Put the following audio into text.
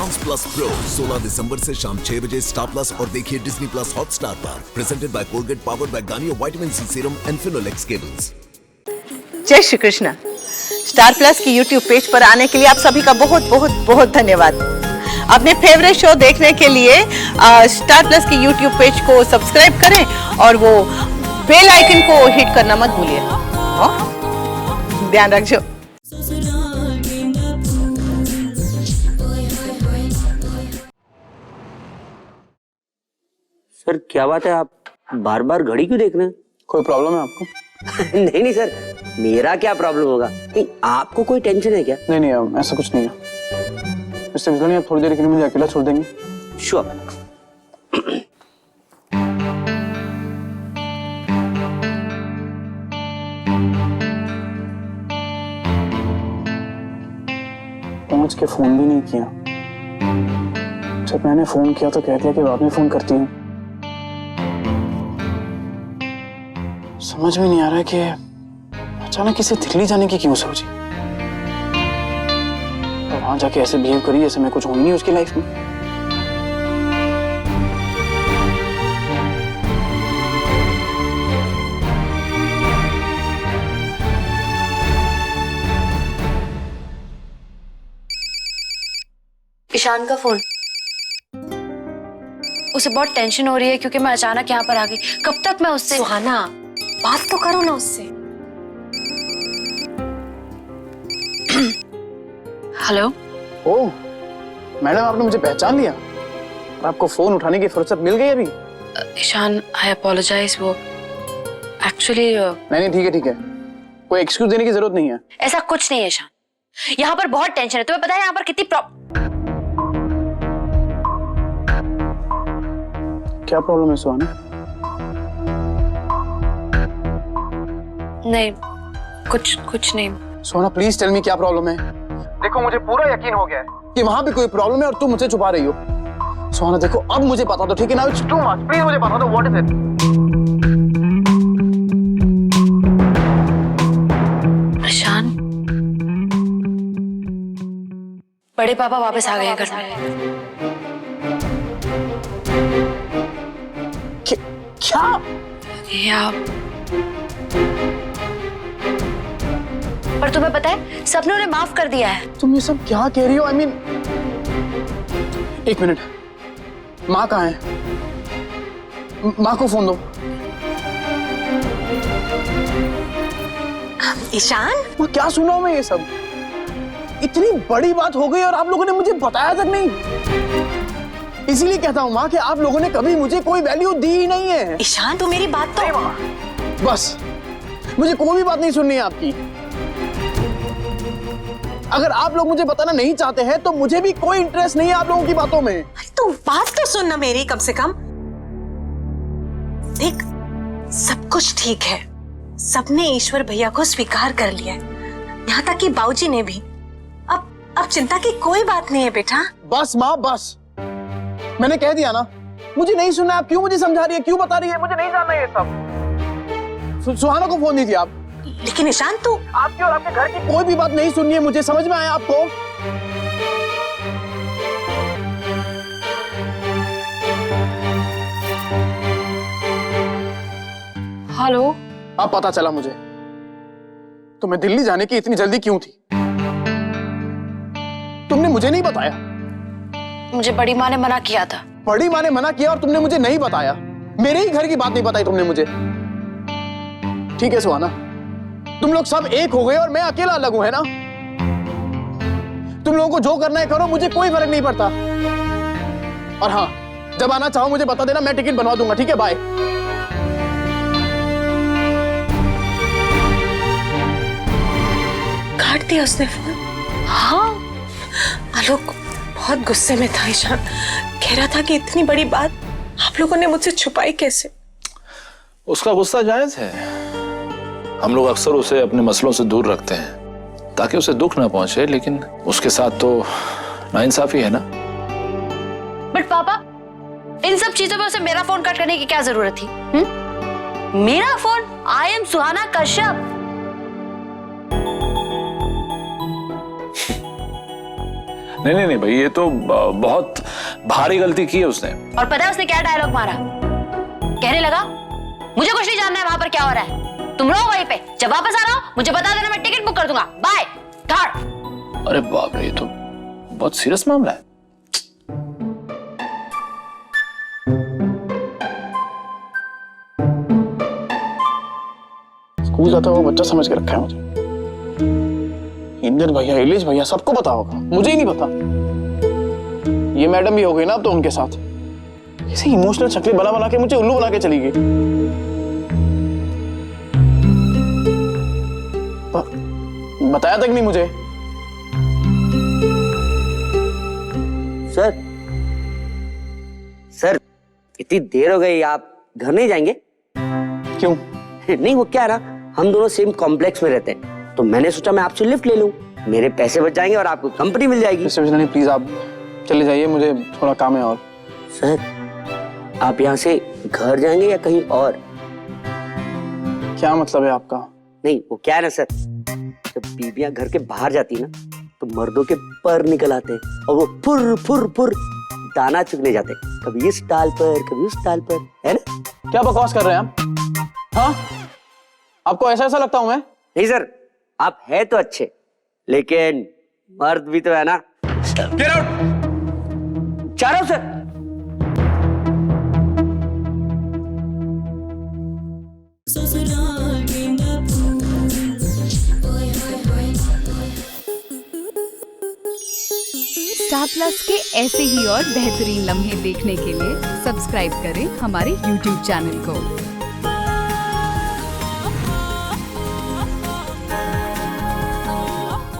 Dance plus pro 16 दिसंबर से शाम 6 बजे स्टार प्लस और देखिए डिज्नी प्लस हॉटस्टार पर। Presented by Colgate, powered by Garnier vitamin C serum and Finolex cables. जय श्री कृष्ण। स्टार प्लस की यूट्यूब पेज पर आने के लिए आप सभी का बहुत बहुत बहुत धन्यवाद। अपने फेवरेट शो देखने के लिए स्टार प्लस की यूट्यूब पेज को सब्सक्राइब करें और वो बेल आइकन को हिट करना मत भूलिए। ध्यान रखिए। सर क्या बात है, आप बार बार घड़ी क्यों देख रहे हैं? कोई प्रॉब्लम है आपको? नहीं नहीं सर, मेरा क्या प्रॉब्लम होगा? नहीं, आपको कोई टेंशन है क्या? नहीं नहीं, ऐसा कुछ नहीं है। मिस्टर बिजलानी, आप थोड़ी देर के लिए मुझे अकेला छोड़ देंगे? श्योर। पहुंच के फोन भी नहीं किया। जब मैंने फोन किया तो कह दिया कि बाद में फोन करती हूँ। समझ में नहीं आ रहा है कि अचानक इसे दिल्ली जाने की क्यों सोची और वहां जाके ऐसे बिहेव करी जैसे मैं कुछ हूं ही नहीं उसकी लाइफ में। ईशान का फोन। उसे बहुत टेंशन हो रही है क्योंकि मैं अचानक यहाँ पर आ गई। कब तक मैं उससे सुहाना, बात तो करो ना उससे। हेलो। ओह मैडम, आपने मुझे पहचान लिया और आपको फोन उठाने की फुर्सत मिल गई अभी? ईशान, आई अपोलोजाइज। वो एक्चुअली नहीं ठीक है ठीक है, कोई एक्सक्यूज देने की जरूरत नहीं है। ऐसा कुछ नहीं है ईशान, यहाँ पर बहुत टेंशन है। तुम्हें पता है यहाँ पर कितनी क्या प्रॉब्लम है सुहाना? नहीं, कुछ नहीं। सोना प्लीज टेल मी, क्या प्रॉब्लम है? देखो मुझे पूरा यकीन हो गया है कि वहां भी कोई प्रॉब्लम है और तुम मुझसे छुपा रही हो। सोना देखो, अब मुझे बता दो, ठीक है ना? इट्स टू मच, प्लीज मुझे बता दो, व्हाट इज इट? ईशान, बड़े पापा वापस आ गए हैं घर में। क्या? या पर तुम्हें पता है सबने उन्हें माफ कर दिया है। तुम ये सब क्या कह रही हो? आई मीन एक मिनट, माँ कहाँ है? माँ को फोन दो। ईशान, मैं क्या सुना हूं मैं ये सब? इतनी बड़ी बात हो गई और आप लोगों ने मुझे बताया तक नहीं। इसीलिए कहता हूँ माँ कि आप लोगों ने कभी मुझे कोई वैल्यू दी ही नहीं है। ईशान तू मेरी बात तो। बस मुझे कोई भी बात नहीं सुननी है आपकी। अगर आप लोग मुझे बताना नहीं चाहते हैं तो मुझे भी कोई इंटरेस्ट नहीं है आप लोगों की बातों में। तू बात तो सुन ना मेरी कम से कम। देख, सब कुछ ठीक है, सबने ईश्वर भैया को स्वीकार कर लिया है, यहाँ तक कि बाबूजी ने भी। अब चिंता की कोई बात नहीं है बेटा। बस माँ बस, मैंने कह दिया ना, मुझे नहीं सुनना। आप क्यों मुझे समझा रही है, क्यों बता रही है? मुझे नहीं जानना ये सब। सुहाना को फोन दीजिए आप। लेकिन ईशान तू, आपकी और आपके घर की कोई भी बात नहीं सुननी है मुझे, समझ में आया आपको? हेलो। अब पता चला मुझे तुम्हें दिल्ली जाने की इतनी जल्दी क्यों थी। तुमने मुझे नहीं बताया। मुझे बड़ी माँ ने मना किया था। बड़ी माँ ने मना किया और तुमने मुझे नहीं बताया। मेरे ही घर की बात नहीं बताई तुमने मुझे। ठीक है सुहाना, तुम लोग सब एक हो गए और मैं अकेला अलग हूं, है ना? तुम लोगों को जो करना है करो, मुझे कोई फर्क नहीं पड़ता। और हाँ, जब आना चाहो मुझे बता देना, मैं टिकट बनवा दूंगा, ठीक है? बाय। काट दिया उसने फोन? हाँ, आलोक बहुत गुस्से में था। ईशान कह रहा था कि इतनी बड़ी बात आप लोगों ने मुझसे छुपाई कैसे? उसका गुस्सा जायज है। हम लोग अक्सर उसे अपने मसलों से दूर रखते हैं ताकि उसे दुख ना पहुंचे, लेकिन उसके साथ तो नाइंसाफी है ना। बट पापा, इन सब चीजों में उसे मेरा फोन कट करने की क्या जरूरत थी? मेरा फोन? आई एम सुहाना कश्यप। नहीं भाई, ये तो बहुत भारी गलती की है उसने। और पता है उसने क्या डायलॉग मारा? कहने लगा मुझे कुछ नहीं जानना है वहां पर क्या हो रहा है, तुम रहो वहीं पे, जब वापस आ रहा हो मुझे बता देना, मैं टिकट बुक कर दूंगा, बाय घर। अरे बाप रे, ये तो बहुत सीरियस मामला है। स्कूल जाता हुआ बच्चा समझ के रखा है मुझे। इंद्र भैया, इलेश भैया, सबको पता होगा, मुझे ही नहीं पता। ये मैडम भी हो गई ना अब तो उनके साथ, ऐसे इमोशनल शक्लें बना के मुझे उल्लू बना के चली गई। बताया तक नहीं मुझे। सर इतनी देर हो गई, आप घर नहीं जाएंगे? क्यों? नहीं, वो क्या है ना, हम दोनों सेम कॉम्प्लेक्स में रहते हैं, तो मैंने सोचा मैं आपसे लिफ्ट ले लूं, मेरे पैसे बच जाएंगे और आपको कंपनी मिल जाएगी। नहीं, प्लीज आप चले जाइए, मुझे थोड़ा काम है। और सर, आप यहाँ से घर जाएंगे या कहीं और? क्या मतलब है आपका? नहीं, वो क्या है ना सर, जब बीबियां घर के बाहर जाती है ना, तो मर्दों के पर निकल आते हैं और वो फुर फुर फुर दाना चुगने जाते हैं, कभी इस टाल पर कभी उस टाल पर, है ना? क्या बकवास कर रहे हैं आप? हाँ, आपको ऐसा लगता हूं मैं? नहीं सर, आप है तो अच्छे, लेकिन मर्द भी तो है ना। Get out! जा रहा हूं सर। स्टार प्लस के ऐसे ही और बेहतरीन लम्हे देखने के लिए सब्सक्राइब करें हमारे YouTube चैनल को।